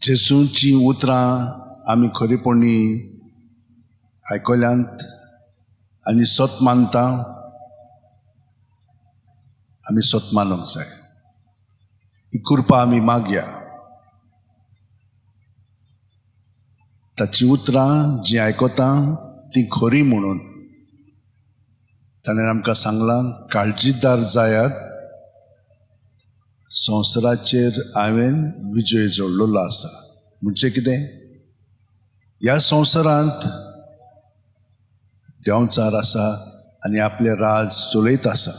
जेजूची उतरां आमी खरेपणी आयकल्यांत आनी सत मानता. आमी सत मानूंक जाय. ही कृपा आमी मागया. ताची उतरां जीं आयकता ती खरी म्हणून ताणें आमकां सांगलां, काळजीदार जायात, संवसाराचेर हांवें विजय जोडलेलो आसा. म्हणजे कितें? ह्या संवसारांत देंवचार आसा आनी आपलें राज चलयत आसा.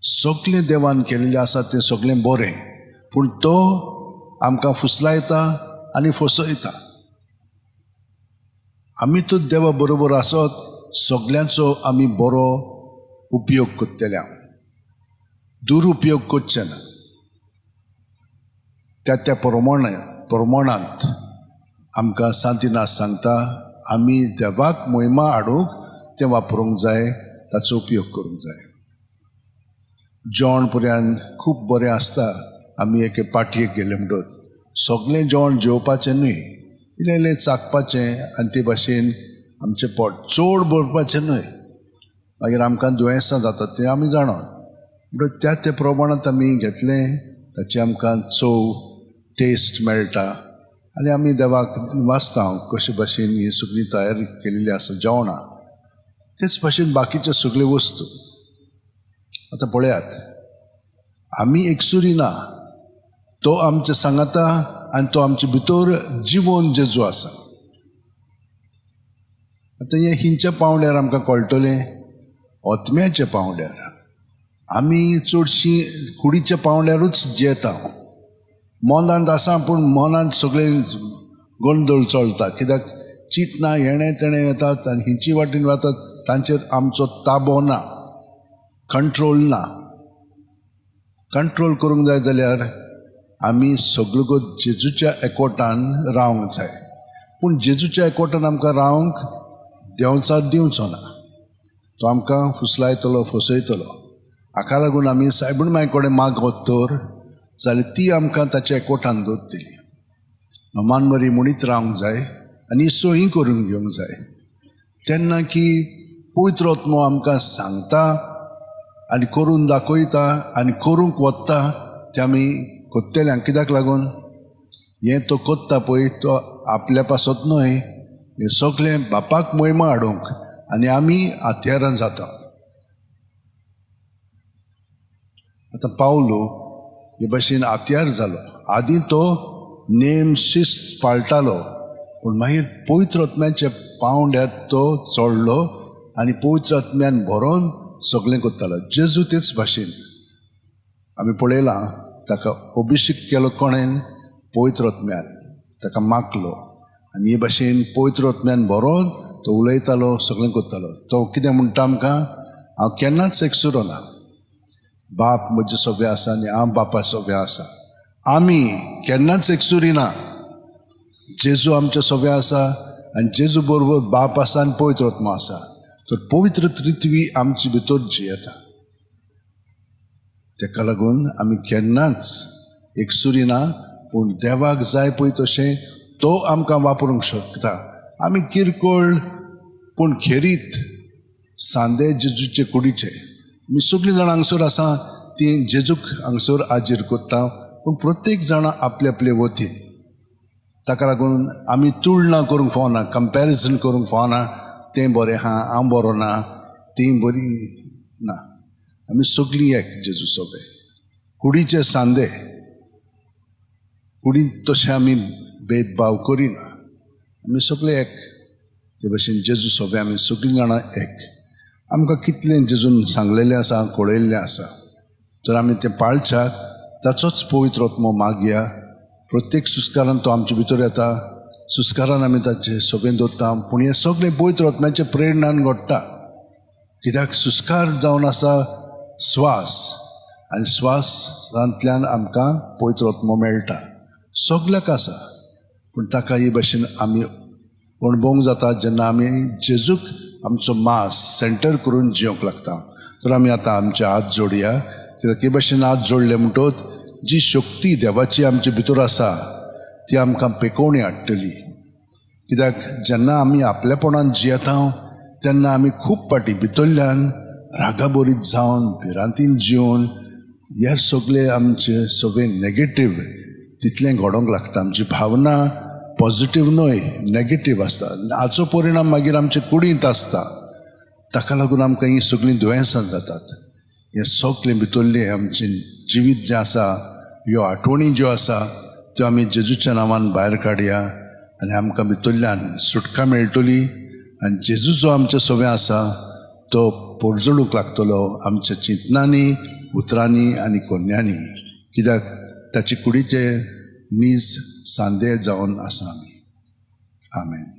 सगळें देवान केल्लें आसा तें सगळें बरें, पूण तो आमकां फुसलायता आनी फसयता. आमी तो देवा बरोबर आसत सगळ्यांचो आमी बरो उपयोग करतले, दुरुपयोग करचे ना. त्या प्रमाणांत आमकां सांतिनाथ सांगता, आमी देवाक महिमा हाडूंक तें वापरूंक जाय, ताचो उपयोग करूंक जाय. जेवण पर्यान खूब बरें आसता. आमी एके पाटयेक गेले म्हणटत सगळें जेवण जेवपाचें न्हय, इल्लें इल्लें चाखपाचें आनी ते भाशेन आमचें पोट चड भरपाचें न्हय. मागीर आमकां दुयेंसां जातात तें आमी जाणत. म्हणटच त्या प्रमाणांत आमी घेतलें, ताची आमकां चव टेस्ट मेळटा आनी आमी देवाक वाचता कशे भाशेन ही सगळी तयारी केलेली आसा जेवणां. तेच भाशेन बाकीचे सगळे वस्तू. आतां पळयात, आमी एकसुरी ना. तो आमचे सांगाता आनी तो आमचे भितर जिवन जेजू आसा. आतां हें हिंच्या पावंड्यार आमकां कळटलें, ओतम्याच्या पावंड्यार. आमी चडशीं कुडीच्या पावंड्यारूच जियेता. मनांत आसा पूण मनांत सगळें गोंधळ चलता. कित्याक चिंतना हेणें तेणें येतात आनी हिंची वाटेन वतात, तांचेर आमचो ताबो ना, कंट्रोल ना. कंट्रोल करूंक जाय जाल्यार आमी सगळो जेजूच्या एकवटान रावंक जाय. पूण जेजूच्या एकवटान आमकां रावंक देंवचार दिवचो ना. तो आमकां फुसलायतलो, फसयतलो. हाका लागून आमी सायबीण मांय कडेन मागत तर जाल्यार ती आमकां ताच्या एकवटान दवरतली. मनमारी म्हणीत रावंक जाय आनी सोयी करून घेवंक जाय. तेन्ना की पवित्र आत्मो आमकां सांगता आनी करून दाखयता आनी करूंक वता तें आमी कोत्तेल्यांक. कित्याक लागून हें तो कोत्ता पळय तो आपल्या पासत न्हय, हें सगळें बापाक महिमा हाडूंक आनी आमी हात्यारां जाता. आतां पावलो हे भाशेन हात्यार जालो. आदीं तो नेम शिस्त पाळटालो, पूण मागीर पवित्र आत्म्याच्या पावंड्यात तो चडलो आनी पवित्र आत्म्यान भरोवन सगळें करतालो. जेजू तेच भाशेन आमी पळयलां, ताका अभिशेक केलो कोणेन? पवित्र आत्म्यान. ताका मागलो आनी हे भाशेन पवित्र आत्म्यान भरोवन तो उलयतालो, सगळें करतालो. तो कितें म्हणटा आमकां? हांव केन्नाच एकसुरो ना. बाप म्हजे सोबे आसा आनी हांव बापा सोबे आसा. आमी केन्नाच एकसुरी ना. जेजू आमचे सोबे आसा आनी जेजू बरोबर बाप आसा आनी पवित्र आत्मा आसा. तर पवित्र त्रित्वी आमचे भितर जियेता. तेका लागून आमी केन्नाच एकसुरी ना. पूण देवाक जाय पळय तशें तो आमकां वापरूंक शकता. आमी किरकोळ पूण खेरीत सांदे जेजूचे कुडीचे. आमी सगळीं जाणां हांगसर आसा ती जेजूक हांगसर हाजीर करता, पूण प्रत्येक जाणां आपले आपले वतीन. ताका लागून आमी तुळना करूंक फावना, कंपॅरिजन करूंक फावना. तें बरें आहा, हांव बरो ना, ती बरी ना. आमी सगळीं एक जेजू सोबे. कुडीचे सांदे. कुडींत तशें आमी भेदभाव करिना. आमी सगळे एक. ते भाशेन जेजू सोबे आमी सगळीं जाणां एक. आमकां कितलें जेजून सांगलेलें आसा, कळयल्लें आसा, तर आमी तें पाळच्याक ताचोच पवित्र आत्मो मागया. प्रत्येक सुस्कारान तो आमचे भितर येता. सुस्कारान आमी ताचे सोबेन दवरता, पूण हें सगळें पवित्र आत्म्याचे प्रेरणान घडटा. कित्याक सुस्कार जावन आसा स्वास, आनी स्वासांतल्यान आमकां पवित्र आत्मो मेळटा. सगळ्याक आसा, पूण ताका हे भाशेन आमी अणभवूंक जाता जेन्ना आमी जेजूक आमचो मास सेंटर करून जियोंक लागता. तर आमी आतां आमचे हात जोडया. कित्याक हे भाशेन हात जोडले म्हणटत जी शक्ती देवाची आमचे भितर आसा ती आमकां पेकोवणी हाडटली. कित्याक जेन्ना आमी आपलेपणान जियेता तेन्ना आमी खूब फाटी भितरल्यान रागाबोरीत जावन भिरांतीन जिवन हे सगळे आमचे सगळे नेगेटीव तितलें घडोवंक लागता. आमची भावना पॉजिटीव न्हय नेगेटीव आसता. हाचो परिणाम मागीर आमचे कुडींत आसता. ताका लागून आमकां ही सगळीं दुयेंसां जातात. हे सगळें भितरलें आमचें जिवीत जें आसा ह्यो आठवणी ज्यो आसा त्यो आमी जेजूच्या नांवान भायर काडया आनी आमकां भितरल्यान सुटका मेळटली आनी जेजू जो आमचे सवें आसा तो पोरजळूंक लागतलो आमच्या चिंतनांनी उतरांनी आनी कोन्यांनी. कित्याक ताचे कुडीचे नीज सांदे जावन आसा आमी. आमेन.